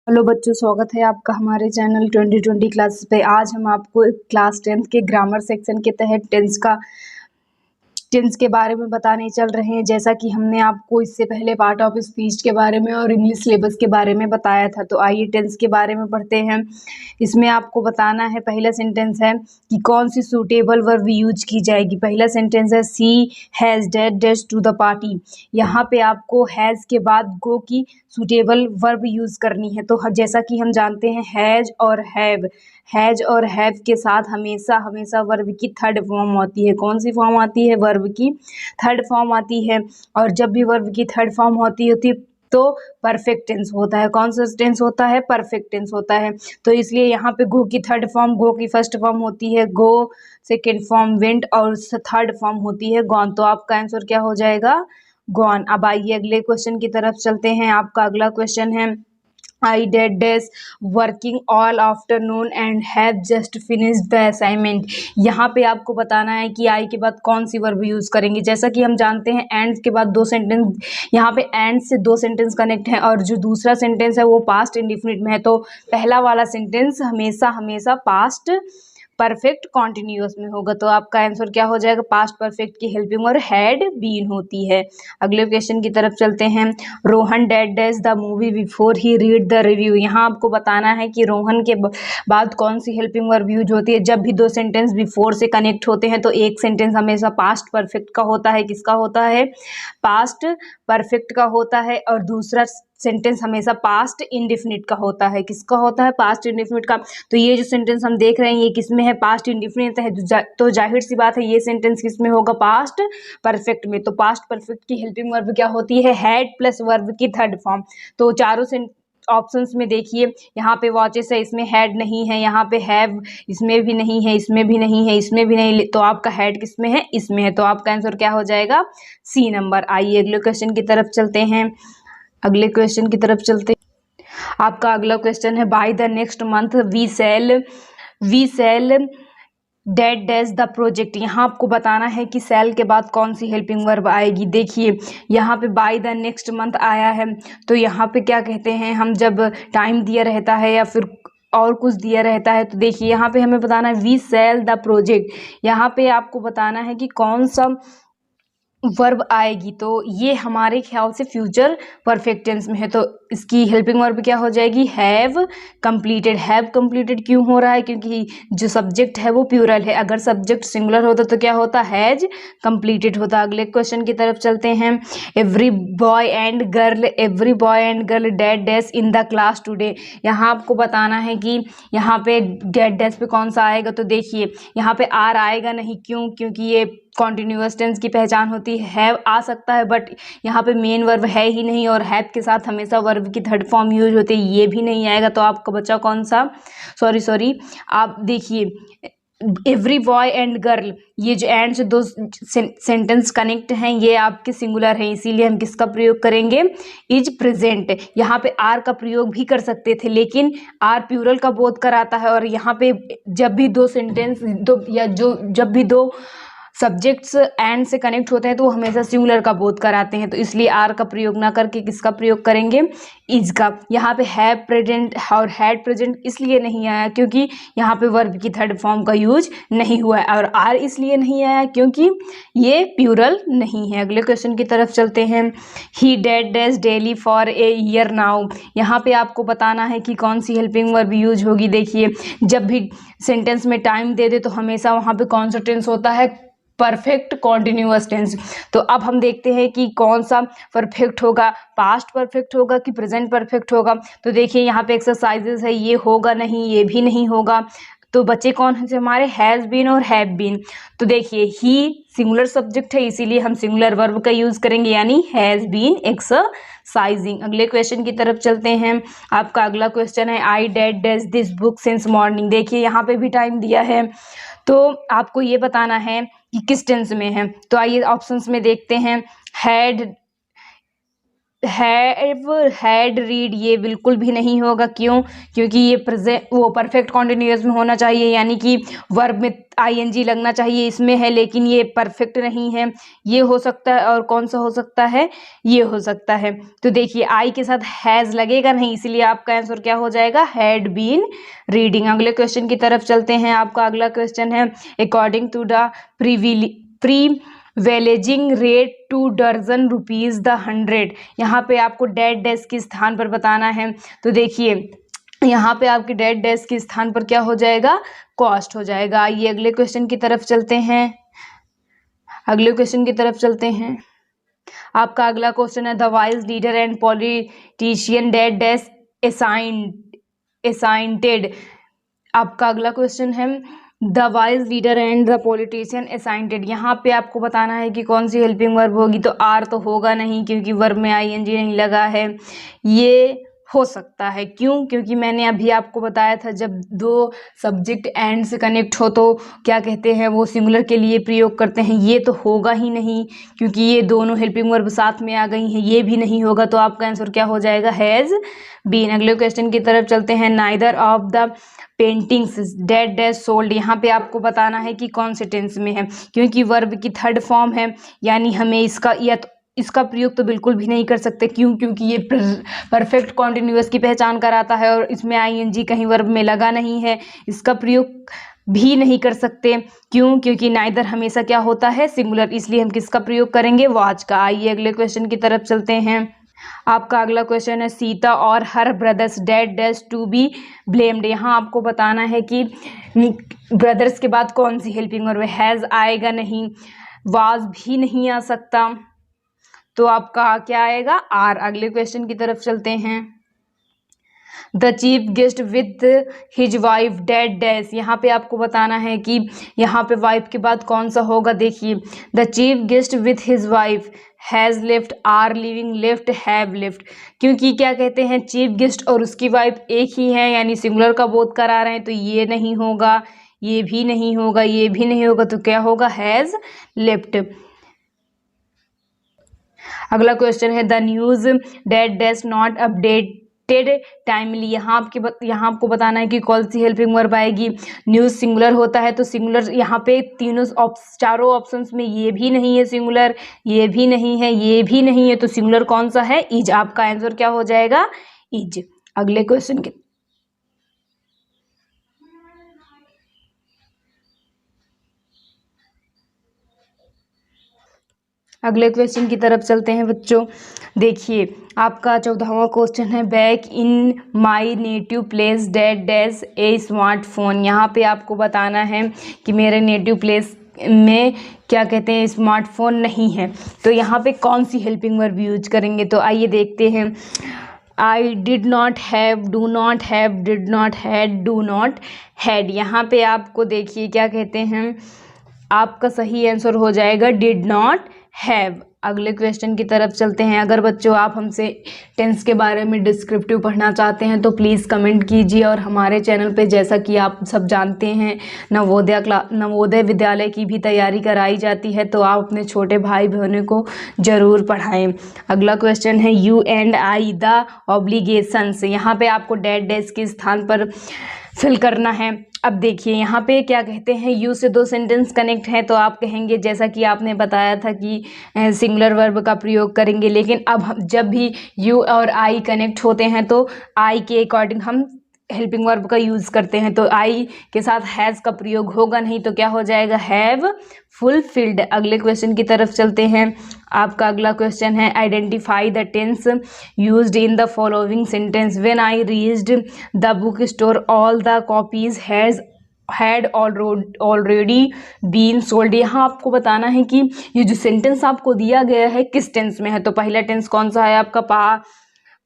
Hello बच्चों, स्वागत है आपका हमारे चैनल 2020 क्लासेस पे। आज हम आपको क्लास 10th के ग्रामर सेक्शन के तहत टेंस के बारे में बताने चल रहे हैं। जैसा कि हमने आपको इससे पहले पार्ट ऑफ स्पीच के बारे में और इंग्लिश सिलेबस के बारे में बताया था, तो आइए टेंस के बारे में पढ़ते हैं। इसमें आपको बताना है, पहला सेंटेंस है कि कौन सी सूटेबल वर्ब यूज की जाएगी। पहला सेंटेंस है she has dash to the party. यहाँ पे आपको हैज़ के बाद गो की सूटेबल वर्ब यूज करनी है। तो जैसा कि हम जानते हैं हैज और हैव के साथ हमेशा हमेशा वर्ब की थर्ड फॉर्म आती है। कौन सी फॉर्म आती है? वर्ब की थर्ड फॉर्म आती है। और जब भी वर्ब की थर्ड फॉर्म होती है तो परफेक्ट टेंस होता है। कौन सा टेंस होता है? परफेक्ट टेंस होता है। तो इसलिए यहाँ पे गो की थर्ड फॉर्म, गो की फर्स्ट फॉर्म होती है गो, सेकेंड फॉर्म वेंट और थर्ड फॉर्म होती है गॉन। तो आपका आंसर क्या हो जाएगा? गॉन। अब आइए अगले क्वेश्चन की तरफ चलते हैं। आपका अगला क्वेश्चन है I did this working all afternoon and have just finished the assignment। यहाँ पे आपको बताना है कि I के बाद कौन सी वर्ब यूज करेंगे। जैसा कि हम जानते हैं एंड के बाद दो सेंटेंस, यहाँ पे एंड से दो सेंटेंस कनेक्ट है और जो दूसरा सेंटेंस है वो पास्ट इंडिफिनिट में है। तो पहला वाला सेंटेंस हमेशा हमेशा पास्ट परफेक्ट कॉन्टिन्यूअस में होगा। तो आपका आंसर क्या हो जाएगा? पास्ट परफेक्ट की हेल्पिंग और हैड बीन होती है। अगले क्वेश्चन की तरफ चलते हैं। Rohan dead dash the movie before he read the review. यहाँ आपको बताना है कि रोहन के बाद कौन सी हेल्पिंग वर्ब यूज होती है। जब भी दो सेंटेंस बिफोर से कनेक्ट होते हैं तो एक सेंटेंस हमेशा पास्ट परफेक्ट का होता है। किसका होता है? पास्ट परफेक्ट का होता है। और दूसरा सेंटेंस हमेशा पास्ट इंडिफिनिट का होता है। किसका होता है? पास्ट इंडिफिनिट का। तो ये जो सेंटेंस हम देख रहे हैं ये किसमें है? पास्ट इंडिफिनिट है। तो जाहिर सी बात है ये सेंटेंस किसमें होगा? पास्ट परफेक्ट में। तो पास्ट परफेक्ट की हेल्पिंग वर्ब क्या होती है? हैड प्लस वर्ब की थर्ड फॉर्म। तो चारों ऑप्शंस में देखिए, यहाँ पे वॉचेस है, इसमें हैड नहीं है। यहाँ पे हैव, इसमें भी नहीं है, इसमें भी नहीं है, इसमें भी नहीं। तो आपका हैड किसमें है? इसमें है। तो आपका आंसर क्या हो जाएगा? C number. आइए अगले क्वेश्चन की तरफ चलते हैं। आपका अगला क्वेश्चन है by the next month we sell date dash the project. यहाँ आपको बताना है कि सेल के बाद कौन सी हेल्पिंग वर्ब आएगी। देखिए यहाँ पे बाय द नेक्स्ट मंथ आया है, तो यहाँ पे क्या कहते हैं हम, जब टाइम दिया रहता है या फिर और कुछ दिया रहता है तो देखिए यहाँ पे हमें बताना है वी सेल द प्रोजेक्ट। यहाँ पे आपको बताना है कि कौन सा वर्ब आएगी। तो ये हमारे ख्याल से फ्यूचर परफेक्ट टेंस में है। तो इसकी हेल्पिंग वर्ब क्या हो जाएगी? Have completed. हैव कंप्लीटेड क्यों हो रहा है? क्योंकि जो सब्जेक्ट है वो प्लूरल है। अगर सब्जेक्ट सिंगुलर होता तो क्या होता? हैज कंप्लीटेड होता। अगले क्वेश्चन की तरफ चलते हैं। Every boy and girl dead dash in the class today. यहाँ आपको बताना है कि यहाँ पे डेड डैश पे कौन सा आएगा। तो देखिए यहाँ पे आर आएगा नहीं। क्यों? क्योंकि ये कॉन्टिन्यूअस टेंस की पहचान होती है। हैव आ सकता है बट यहाँ पे मेन वर्ब है ही नहीं, और हैव के साथ हमेशा वर्ब की थर्ड फॉर्म यूज होती है, ये भी नहीं आएगा। तो आपका बच्चा कौन सा? सॉरी आप देखिए एवरी बॉय एंड गर्ल, ये जो एंड से दो सेंटेंस कनेक्ट हैं ये आपके सिंगुलर हैं, इसीलिए हम किसका प्रयोग करेंगे? Is present. यहाँ पे आर का प्रयोग भी कर सकते थे लेकिन आर प्लूरल का बोध कराता है, और यहाँ पे जब भी दो सेंटेंस जब भी दो सब्जेक्ट्स एंड से कनेक्ट होते हैं तो वो हमेशा सिंगुलर का बोध कराते हैं। तो इसलिए आर का प्रयोग ना करके किसका प्रयोग करेंगे? इज का। यहाँ पे हैव प्रेजेंट और हैड प्रेजेंट इसलिए नहीं आया क्योंकि यहाँ पे वर्ब की थर्ड फॉर्म का यूज नहीं हुआ है, और आर इसलिए नहीं आया क्योंकि ये प्लूरल नहीं है। अगले क्वेश्चन की तरफ चलते हैं। He dead dash daily for a year now. यहाँ पे आपको बताना है कि कौन सी हेल्पिंग वर्ब यूज होगी। देखिए जब भी सेंटेंस में टाइम दे दे तो हमेशा वहाँ पे कौन सा टेंस होता है? Perfect continuous tense. तो अब हम देखते हैं कि कौन सा परफेक्ट होगा, पास्ट परफेक्ट होगा कि प्रेजेंट परफेक्ट होगा। तो देखिए यहाँ पे एक्सरसाइजेस है, ये होगा नहीं, ये भी नहीं होगा। तो बच्चे कौन है? हमारे हैज़ बीन और हैव बीन। तो देखिए ही सिंगुलर सब्जेक्ट है इसीलिए हम सिंगुलर वर्ब का यूज करेंगे, यानी हैज़ बीन एक्सरसाइजिंग। अगले क्वेश्चन की तरफ चलते हैं। आपका अगला क्वेश्चन है I did dash this book since morning. देखिए यहाँ पे भी टाइम दिया है तो आपको ये बताना है कि किस टेंस में है। तो आइए ऑप्शंस में देखते हैं। हैड हैव, हैड, रीड, ये बिल्कुल भी नहीं होगा। क्यों? क्योंकि ये प्रेजेंट वो परफेक्ट कॉन्टिन्यूअस में होना चाहिए, यानी कि वर्ब में आईएनजी लगना चाहिए, इसमें है, लेकिन ये परफेक्ट नहीं है। ये हो सकता है, और कौन सा हो सकता है? ये हो सकता है। तो देखिए आई के साथ हैज़ लगेगा नहीं, इसलिए आपका आंसर क्या हो जाएगा? Had been reading. अगले क्वेश्चन की तरफ चलते हैं। आपका अगला क्वेश्चन है according to the prevailing rate two dozen rupees the 100। यहाँ पे आपको डेड डैश के स्थान पर बताना है। तो देखिए यहाँ पे आपके डेड डैश के स्थान पर क्या हो जाएगा? कॉस्ट हो जाएगा। आइए अगले क्वेश्चन की तरफ चलते हैं। अगले क्वेश्चन की तरफ चलते हैं। आपका अगला क्वेश्चन है the wise leader and politician dead dash assented. आपका अगला क्वेश्चन है the wise leader and the politician assented. यहाँ पे आपको बताना है कि कौन सी हेल्पिंग वर्ब होगी। तो आर तो होगा नहीं, क्योंकि वर्ब में आईएनजी नहीं लगा है। ये हो सकता है। क्यों? क्योंकि मैंने अभी आपको बताया था जब दो सब्जेक्ट एंड से कनेक्ट हो तो क्या कहते हैं, वो सिंगुलर के लिए प्रयोग करते हैं। ये तो होगा ही नहीं, क्योंकि ये दोनों हेल्पिंग वर्ब साथ में आ गई हैं। ये भी नहीं होगा। तो आपका आंसर क्या हो जाएगा? Has been. अगले क्वेश्चन की तरफ चलते हैं। Neither of the paintings dead dash sold. यहाँ पे आपको बताना है कि कौन से टेंस में है, क्योंकि वर्ब की थर्ड फॉर्म है, यानी हमें इसका प्रयोग तो बिल्कुल भी नहीं कर सकते। क्यों? क्योंकि ये परफेक्ट कॉन्टिन्यूअस की पहचान कराता है, और इसमें आईएनजी कहीं वर्ब में लगा नहीं है। इसका प्रयोग भी नहीं कर सकते। क्यों? क्योंकि नाइदर हमेशा क्या होता है? सिंगुलर। इसलिए हम किसका प्रयोग करेंगे? वॉच का। आइए अगले क्वेश्चन की तरफ चलते हैं। आपका अगला क्वेश्चन है सीता और her brothers dead dash to be blamed. यहाँ आपको बताना है कि ब्रदर्स के बाद कौन सी हेल्पिंग वर्ब है। हैज़ आएगा नहीं, वाज भी नहीं आ सकता, तो आपका क्या आएगा? आर। अगले क्वेश्चन की तरफ चलते हैं। The chief guest with his wife dead dash. यहाँ पे आपको बताना है कि यहाँ पे वाइफ के बाद कौन सा होगा। देखिए the chief guest with his wife has left, are living, left, have left. क्योंकि क्या कहते हैं, चीफ गेस्ट और उसकी वाइफ एक ही है, यानी सिंगुलर का बोध करा रहे हैं। तो ये नहीं होगा, ये भी नहीं होगा, ये भी नहीं होगा। तो क्या होगा? Has left. अगला क्वेश्चन है the news dead dash not updated timely. यहाँ आपको बताना है कि कौन सी हेल्पिंग वर्ब आएगी। न्यूज सिंगुलर होता है, तो सिंगुलर यहाँ पे चारों ऑप्शंस में ये भी नहीं है सिंगुलर, ये भी नहीं है, ये भी नहीं है। तो सिंगुलर कौन सा है? इज। आपका आंसर क्या हो जाएगा? इज। अगले क्वेश्चन के अगले क्वेश्चन की तरफ चलते हैं बच्चों। देखिए आपका 14वां क्वेश्चन है back in my native place dead dash A smartphone. यहाँ पे आपको बताना है कि मेरे नेटिव प्लेस में क्या कहते हैं, स्मार्टफोन नहीं है। तो यहाँ पे कौन सी हेल्पिंग वर्ब यूज करेंगे। तो आइए देखते हैं। I did not have, do not have, did not had, do not had. यहाँ पे आपको देखिए क्या कहते हैं, आपका सही आंसर हो जाएगा डिड नॉट हैव। अगले क्वेश्चन की तरफ चलते हैं। अगर बच्चों आप हमसे टेंस के बारे में डिस्क्रिप्टिव पढ़ना चाहते हैं तो प्लीज़ कमेंट कीजिए। और हमारे चैनल पे जैसा कि आप सब जानते हैं नवोदय विद्यालय की भी तैयारी कराई जाती है, तो आप अपने छोटे भाई बहनों को ज़रूर पढ़ाएं। अगला क्वेश्चन है you and I the obligations. यहाँ पे आपको डेड डैश के स्थान पर फिल करना है। अब देखिए यहाँ पे क्या कहते हैं, यू से दो सेंटेंस कनेक्ट हैं, तो आप कहेंगे जैसा कि आपने बताया था कि सिंगुलर वर्ब का प्रयोग करेंगे। लेकिन अब जब भी यू और आई कनेक्ट होते हैं तो आई के अकॉर्डिंग हम हेल्पिंग वर्ब का यूज़ करते हैं। तो आई के साथ हैज़ का प्रयोग होगा नहीं, तो क्या हो जाएगा? Have fulfilled. अगले क्वेश्चन की तरफ चलते हैं। आपका अगला क्वेश्चन है identify the tense used in the following sentence. When I reached the book store all the copies had already been sold. यहाँ आपको बताना है कि ये जो सेंटेंस आपको दिया गया है किस टेंस में है। तो पहला टेंस कौन सा है आपका?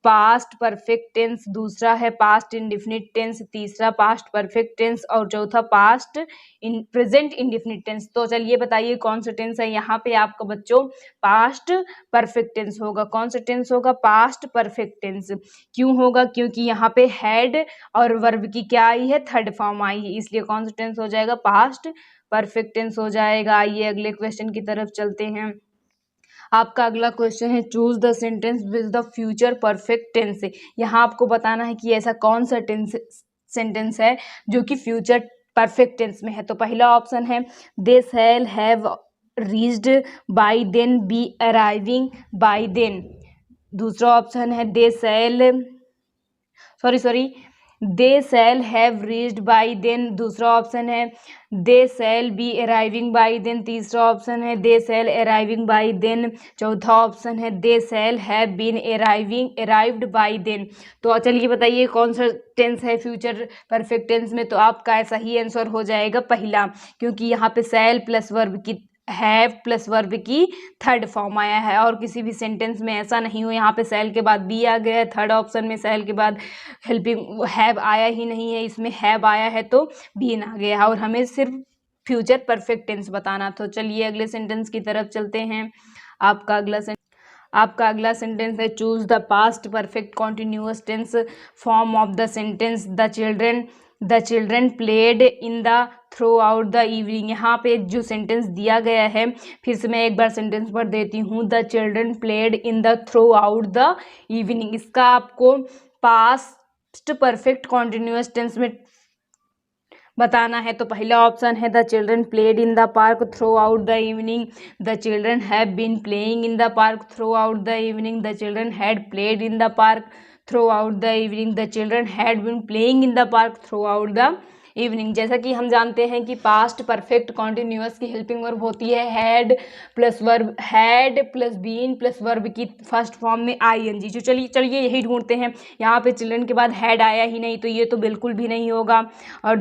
पास्ट परफेक्ट टेंस, दूसरा है पास्ट इंडिफिनिट टेंस, तीसरा पास्ट परफेक्ट टेंस और चौथा पास्ट प्रेजेंट इंडिफिनिट टेंस। तो चलिए बताइए कौन सा टेंस है। यहाँ पे आपका बच्चों पास्ट परफेक्ट टेंस होगा। कौन सा टेंस होगा? Past perfect tense. क्यों होगा? क्योंकि यहाँ पे हैड और वर्ब की क्या आई है? थर्ड फॉर्म आई है, इसलिए कौन सा टेंस हो जाएगा? पास्ट परफेक्ट टेंस हो जाएगा। आइए अगले क्वेश्चन की तरफ चलते हैं। आपका अगला क्वेश्चन है choose the sentence with the future perfect tense से। यहाँ आपको बताना है कि ऐसा कौन सा सेंटेंस है जो कि फ्यूचर परफेक्ट टेंस में है। तो पहला ऑप्शन है they shall have reached by then, be arriving by then. दूसरा ऑप्शन है they shall have reached by then. दूसरा ऑप्शन है they shall be arriving by then. तीसरा ऑप्शन है they shall arriving by then. चौथा option है they shall have been arrived by then. तो चलिए बताइए कौन सा टेंस है फ्यूचर परफेक्ट टेंस में। तो आपका सही आंसर हो जाएगा पहला, क्योंकि यहाँ पे शैल प्लस वर्ब की हैव प्लस वर्ब की थर्ड फॉर्म आया है और किसी भी सेंटेंस में ऐसा नहीं हो यहाँ पे शैल के बाद बी आ गया है, थर्ड ऑप्शन में शैल के बाद हेल्पिंग हैव आया ही नहीं है, इसमें हैव आया है तो बीन आ गया है और हमें सिर्फ फ्यूचर परफेक्ट टेंस बताना। तो चलिए अगले सेंटेंस की तरफ चलते हैं। आपका अगला सेंटेंस है choose the past perfect continuous tense form of the sentence the children played in the throughout the evening. यहाँ पे जो सेंटेंस दिया गया है, फिर से मैं एक बार सेंटेंस पढ़ देती हूँ। The children played in the throughout the evening. इसका आपको पास्ट परफेक्ट कॉन्टिन्यूअस टेंस में बताना है। तो पहला ऑप्शन है the children played in the park throughout the evening, the children have been playing in the park throughout the evening, the children had played in the park throughout the evening, the children had been playing in the park throughout the evening. जैसा कि हम जानते हैं कि past perfect continuous की helping verb होती है had plus been plus verb की फर्स्ट फॉर्म में आईएनजी। जो चलिए यही ढूंढते हैं। यहाँ पे चिल्ड्रन के बाद हैड आया ही नहीं, तो ये तो बिल्कुल भी नहीं होगा। और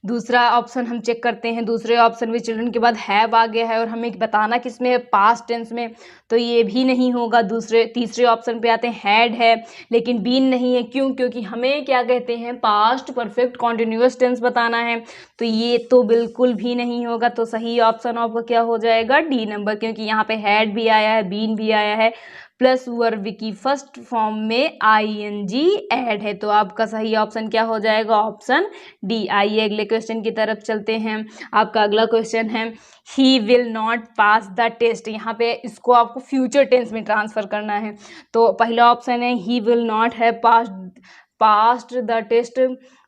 दूसरा ऑप्शन हम चेक करते हैं। दूसरे ऑप्शन में चिल्ड्रन के बाद हैव आ गया है और हमें बताना किस में है, पास्ट टेंस में, तो ये भी नहीं होगा। तीसरे ऑप्शन पे आते हैं हैड है लेकिन बीन नहीं है। क्यों? क्योंकि हमें क्या कहते हैं, पास्ट परफेक्ट कॉन्टिन्यूअस टेंस बताना है, तो ये तो बिल्कुल भी नहीं होगा। तो सही ऑप्शन आपका क्या हो जाएगा, डी नंबर, क्योंकि यहाँ पे हैड भी आया है, बीन भी आया है, प्लस वर्ब की फर्स्ट फॉर्म में आईएनजी ऐड है। तो आपका सही ऑप्शन क्या हो जाएगा, ऑप्शन डी। आइए अगले क्वेश्चन की तरफ चलते हैं। आपका अगला क्वेश्चन है he will not pass the test. यहाँ पे इसको आपको फ्यूचर टेंस में ट्रांसफर करना है। तो पहला ऑप्शन है he will not have passed the test.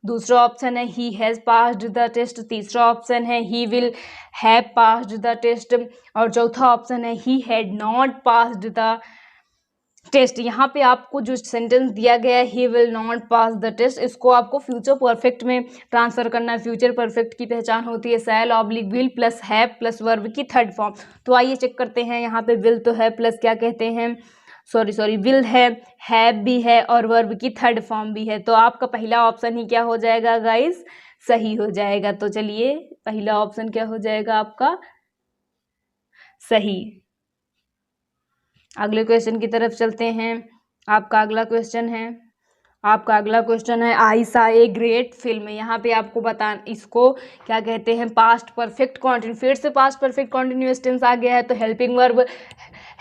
दूसरा ऑप्शन है he has passed the test. तीसरा ऑप्शन है he will have passed the test. और चौथा ऑप्शन है he had not passed the test. यहाँ पे आपको जो सेंटेंस दिया गया है he will not pass the test, इसको आपको फ्यूचर परफेक्ट में ट्रांसफर करना है। फ्यूचर परफेक्ट की पहचान होती है shall oblique will plus have plus verb की थर्ड फॉर्म। तो आइए चेक करते हैं। यहाँ पे विल तो है प्लस क्या कहते हैं, सॉरी विल है, हैव भी है और वर्ब की थर्ड फॉर्म भी है। तो आपका पहला ऑप्शन ही क्या हो जाएगा गाइस, सही हो जाएगा। तो चलिए पहला ऑप्शन क्या हो जाएगा आपका, सही। अगले क्वेश्चन की तरफ चलते हैं। आपका अगला क्वेश्चन है आई सा ए ग्रेट फिल्म। यहाँ पे आपको इसको क्या कहते हैं, पास्ट परफेक्ट कॉन्टिन्यूस। फिर से पास्ट परफेक्ट कॉन्टिन्यूअस टेंस आ गया है, तो helping verb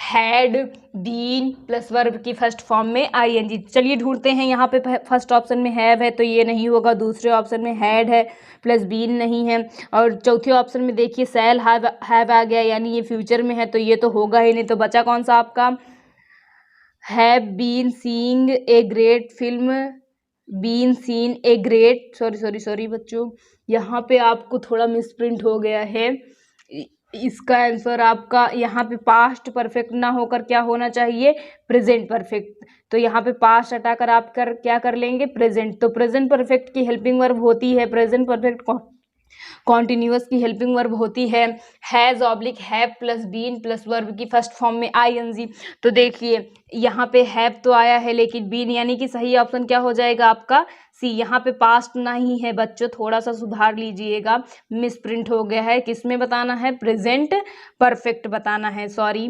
had been plus verb की फर्स्ट फॉर्म में आईएनजी। चलिए ढूंढते हैं। यहाँ पे फर्स्ट ऑप्शन में हैव है तो ये नहीं होगा। दूसरे ऑप्शन में हैड है प्लस बीन नहीं है। और चौथे ऑप्शन में देखिए शैल हैव आ गया, यानी ये फ्यूचर में है, तो ये तो होगा ही नहीं। तो बचा कौन सा आपका, have been seeing a great film, been seen a great, sorry बच्चों, यहाँ पे आपको थोड़ा मिसप्रिंट हो गया है। इसका आंसर आपका यहाँ पे पास्ट परफेक्ट ना होकर क्या होना चाहिए, प्रेजेंट परफेक्ट। तो यहाँ पे पास्ट हटाकर आप क्या कर लेंगे, प्रेजेंट। तो प्रेजेंट परफेक्ट की हेल्पिंग वर्ब होती है, प्रेजेंट परफेक्ट कॉन्टिन्यूअस की हेल्पिंग वर्ब होती है has oblique have plus been plus verb की फर्स्ट फॉर्म में आईएनजी। तो देखिए यहाँ पे हैव तो आया है लेकिन बीन, यानी कि सही ऑप्शन क्या हो जाएगा आपका, सी। यहाँ पे पास्ट नहीं है बच्चों, थोड़ा सा सुधार लीजिएगा, मिस प्रिंट हो गया है। किसमें बताना है, प्रेजेंट परफेक्ट बताना है, सॉरी।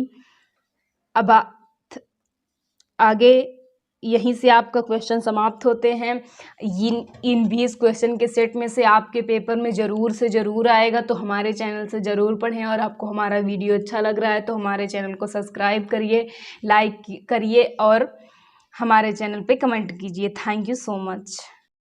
अब आगे यहीं से आपका क्वेश्चन समाप्त होते हैं। इन 20 क्वेश्चन के सेट में से आपके पेपर में ज़रूर से ज़रूर आएगा, तो हमारे चैनल से ज़रूर पढ़ें। और आपको हमारा वीडियो अच्छा लग रहा है तो हमारे चैनल को सब्सक्राइब करिए, लाइक करिए और हमारे चैनल पे कमेंट कीजिए। Thank you so much.